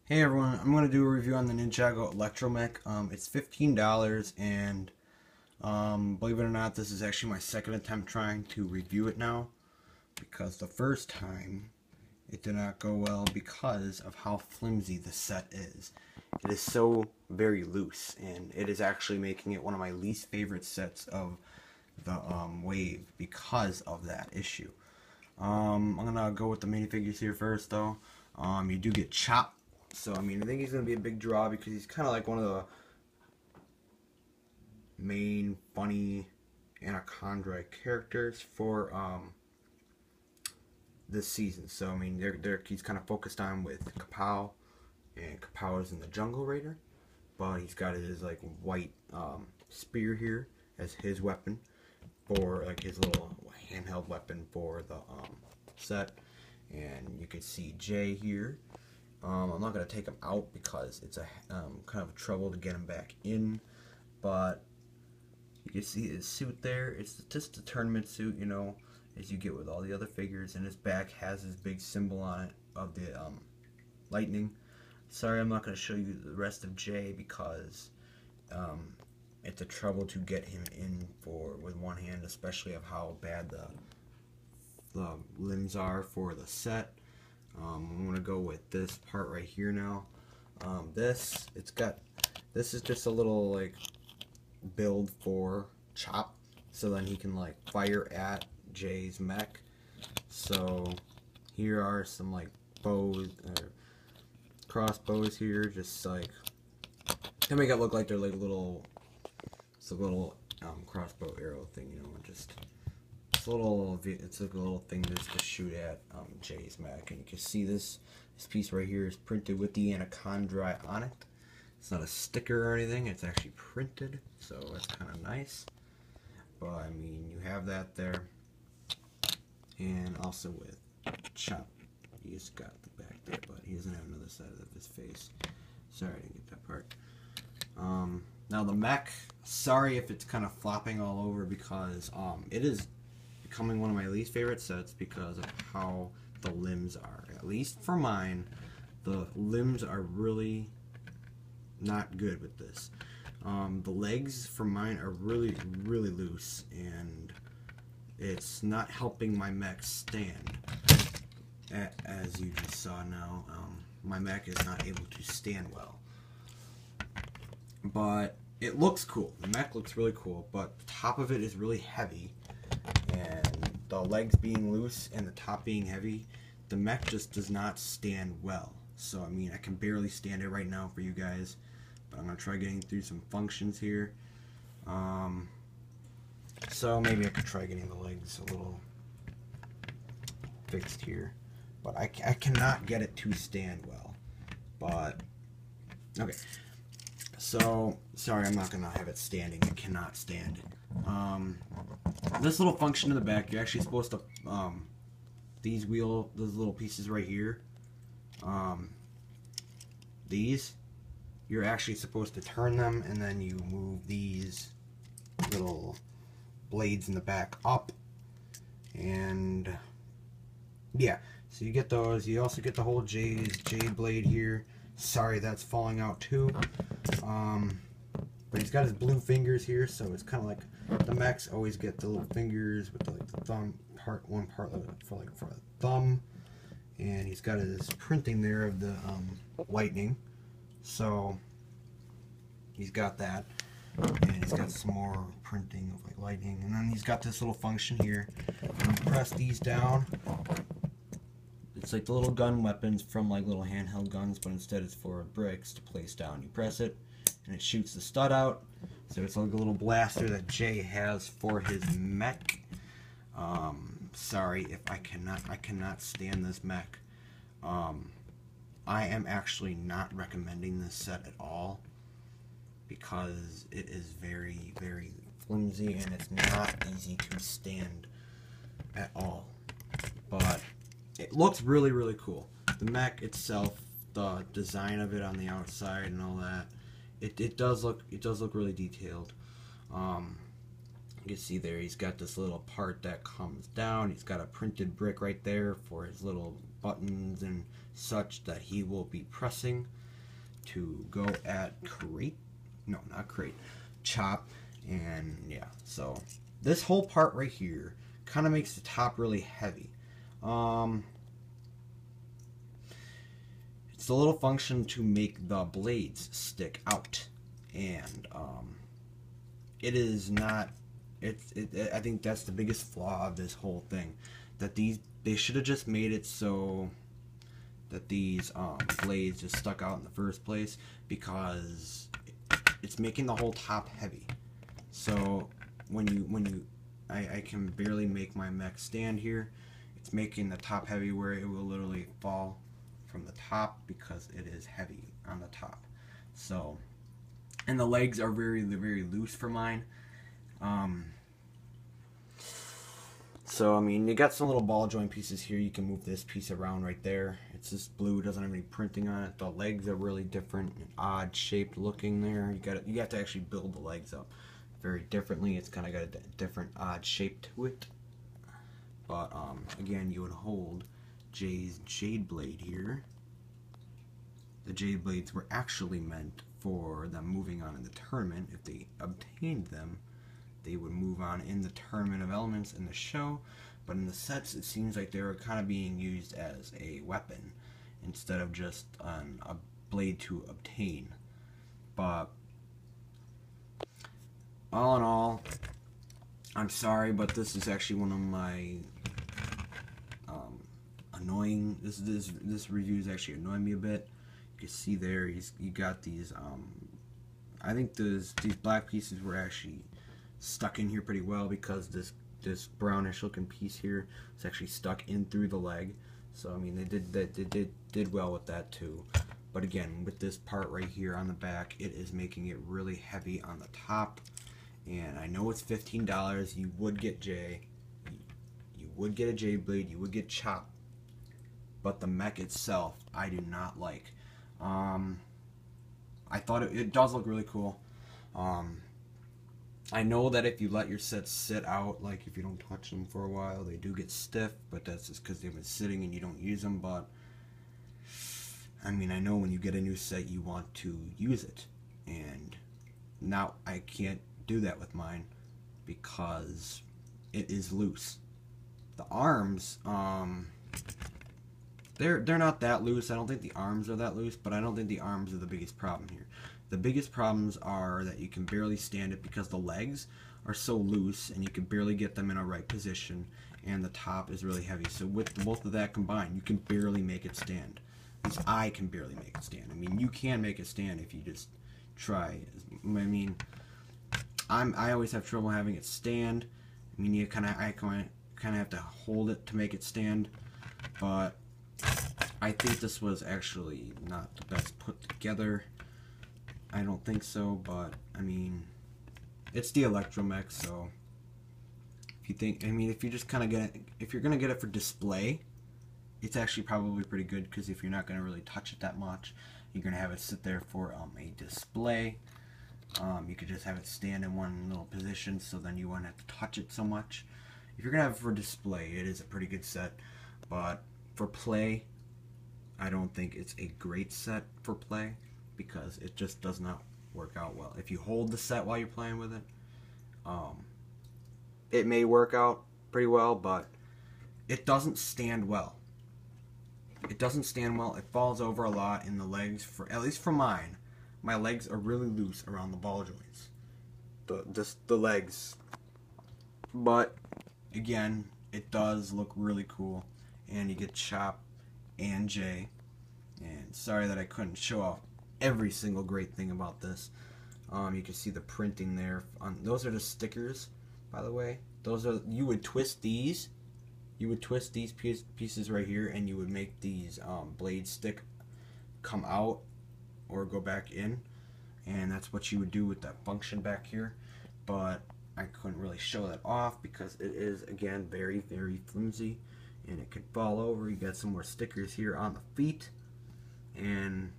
Hey everyone, I'm going to do a review on the Ninjago Electro Mech. It's $15 and believe it or not, this is actually my second attempt trying to review it now because the first time it did not go well because of how flimsy the set is. It is so very loose and it is actually making it one of my least favorite sets of the wave because of that issue. I'm going to go with the minifigures here first though. You do get Chop. So, I mean, I think he's going to be a big draw because he's kind of like one of the main funny anaconda characters for this season. So, I mean, he's kind of focused on with Kapow, and Kapow is in the Jungle Raider. But he's got his, like, white spear here as his weapon for, like, his little handheld weapon for the set. And you can see Jay here. I'm not going to take him out because it's a kind of trouble to get him back in, but you can see his suit there. It's just a tournament suit, you know, as you get with all the other figures, and his back has his big symbol on it of the lightning. Sorry, I'm not going to show you the rest of Jay because it's a trouble to get him in with one hand, especially of how bad the limbs are for the set. I'm gonna go with this part right here now. This is just a little like build for Chop, so then he can like fire at Jay's mech. So here are some like bows or crossbows here, just like to make it look like they're like it's a little crossbow arrow thing, you know, just. It's like a little thing just to shoot at Jay's mech, and you can see this piece right here is printed with the anaconda on it. It's not a sticker or anything; it's actually printed, so that's kind of nice. But I mean, you have that there, and also with Chop, he's got the back there, but he doesn't have another side of his face. Sorry, I didn't get that part. Now the mech. Sorry if it's kind of flopping all over because it is becoming one of my least favorite sets because of how the limbs are. At least for mine, the limbs are really not good with this. The legs for mine are really loose, and it's not helping my mech stand. As you just saw now, my mech is not able to stand well. But it looks cool. The mech looks really cool, but the top of it is really heavy. And the legs being loose and the top being heavy, the mech just does not stand well. So, I mean, I can barely stand it right now for you guys, but I'm going to try getting through some functions here. So, maybe I could try getting the legs a little fixed here. But I cannot get it to stand well. But, okay. So, sorry, I'm not going to have it standing. It cannot stand. This little function in the back, you're actually supposed to, those little pieces right here, you're actually supposed to turn them, and then you move these little blades in the back up, and, yeah, so you get those. You also get the whole jade blade here. Sorry, that's falling out too. But he's got his blue fingers here, so it's kind of like the mechs always get the little fingers with the, like the thumb part, one part for like for a thumb, and he's got his printing there of the lightning. So he's got that, and he's got some more printing of like lightning, and then he's got this little function here. When you press these down, it's like the little gun weapons from like little handheld guns, but instead it's for bricks to place down. You press it, and it shoots the stud out. So it's like a little blaster that Jay has for his mech. Sorry if I cannot stand this mech. I am actually not recommending this set at all because it is very flimsy and it's not easy to stand at all. But it looks really cool. The mech itself, the design of it on the outside and all that, it does look really detailed. You can see there he's got this little part that comes down. He's got a printed brick right there for his little buttons and such that he will be pressing to go at chop. And yeah, so this whole part right here kind of makes the top really heavy. It's a little function to make the blades stick out, and it is not. I think that's the biggest flaw of this whole thing. That they should have just made it so that these blades just stuck out in the first place, because it's making the whole top heavy. So I can barely make my mech stand here. It's making the top heavy where it will literally fall from the top because it is heavy on the top. So, and the legs are very, very loose for mine. So I mean, you got some little ball joint pieces here. You can move this piece around right there. It's just blue, doesn't have any printing on it. The legs are really different and odd shaped looking there. You have to actually build the legs up very differently. It's kind of got a different odd shape to it. But again, you would hold Jay's Jade Blade here. The Jade Blades were actually meant for them moving on in the tournament. If they obtained them, they would move on in the Tournament of Elements in the show. But in the sets, it seems like they were kind of being used as a weapon instead of just a blade to obtain. But all in all, I'm sorry, but this is actually one of my annoying. This review is actually annoying me a bit. You can see there, you got these. I think these black pieces were actually stuck in here pretty well, because this brownish looking piece here is actually stuck in through the leg. So I mean, they did well with that too. But again, with this part right here on the back, it is making it really heavy on the top. And I know it's $15. You would get Jay. You would get a Jay Blade. You would get Chop. But the mech itself, I do not like. I thought it does look really cool. I know that if you let your sets sit out, like if you don't touch them for a while, they do get stiff. But that's just because they've been sitting and you don't use them. But I mean, I know when you get a new set, you want to use it. And now I can't do that with mine because it is loose. The arms, they're not that loose. I don't think the arms are that loose, but I don't think the arms are the biggest problem here. The biggest problems are that you can barely stand it because the legs are so loose and you can barely get them in a right position, and the top is really heavy. So with both of that combined, you can barely make it stand. At least I can barely make it stand. I mean, you can make it stand if you just try. I mean, I always have trouble having it stand. I mean, I kind of have to hold it to make it stand, but I think this was actually not the best put together. I don't think so, but I mean, it's the Electro Mech, so if you think, I mean, if you just kind of get it, if you're gonna get it for display, it's actually probably pretty good, because if you're not gonna really touch it that much, you're gonna have it sit there for a display. You could just have it stand in one little position, so then you won't have to touch it so much. If you're gonna have it for display, it is a pretty good set, but for play, I don't think it's a great set for play, because it just does not work out well. If you hold the set while you're playing with it, it may work out pretty well, but it doesn't stand well. It doesn't stand well. It falls over a lot in the legs. At least for mine, my legs are really loose around the ball joints. The legs. But again, it does look really cool, and you get Chop and Jay. And sorry that I couldn't show off every single great thing about this. You can see the printing there. Those are the stickers, by the way. Those are, you would twist these. You would twist these pieces right here, and you would make these blade stick come out or go back in, and that's what you would do with that function back here. But I couldn't really show that off because it is, again, very, very flimsy, and it could fall over. You got some more stickers here on the feet, and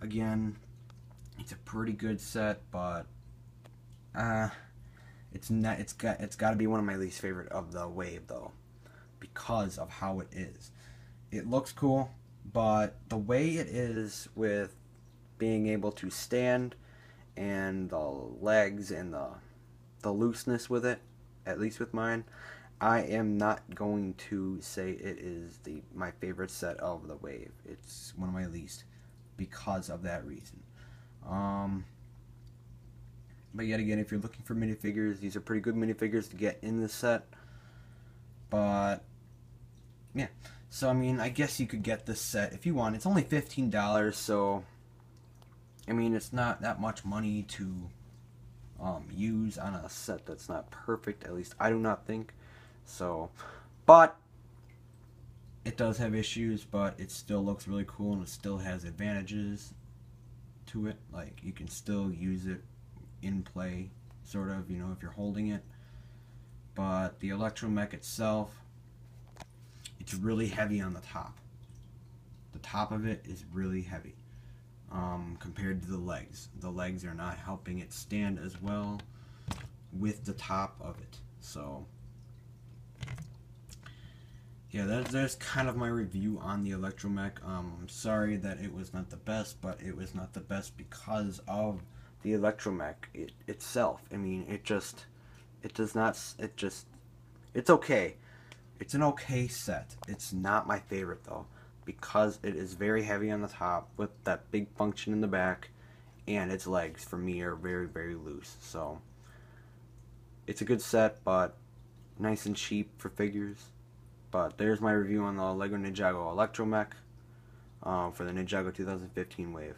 again, it's a pretty good set, but it's got to be one of my least favorite of the wave, though, because of how it is. it looks cool, but the way it is with being able to stand and the legs and the looseness with it, at least with mine, I am not going to say it is my favorite set of the Wave. It's one of my least because of that reason. But yet again, if you're looking for minifigures, these are pretty good minifigures to get in the set. But yeah, so I mean, I guess you could get this set if you want. It's only $15, so I mean, it's not that much money to use on a set that's not perfect. At least I do not think so. But it does have issues, but it still looks really cool and it still has advantages to it. Like, you can still use it in play, sort of, you know, if you're holding it. But the ElectroMech itself, it's really heavy on the top. The top of it is really heavy compared to the legs. The legs are not helping it stand as well with the top of it. So yeah, there's kind of my review on the ElectroMech. I'm sorry that it was not the best, but it was not the best because of the ElectroMech itself. I mean, it's okay. It's an okay set. It's not my favorite though, because it is very heavy on the top with that big function in the back, and its legs for me are very, very loose. So it's a good set, but nice and cheap for figures. But there's my review on the LEGO Ninjago ElectroMech for the Ninjago 2015 Wave.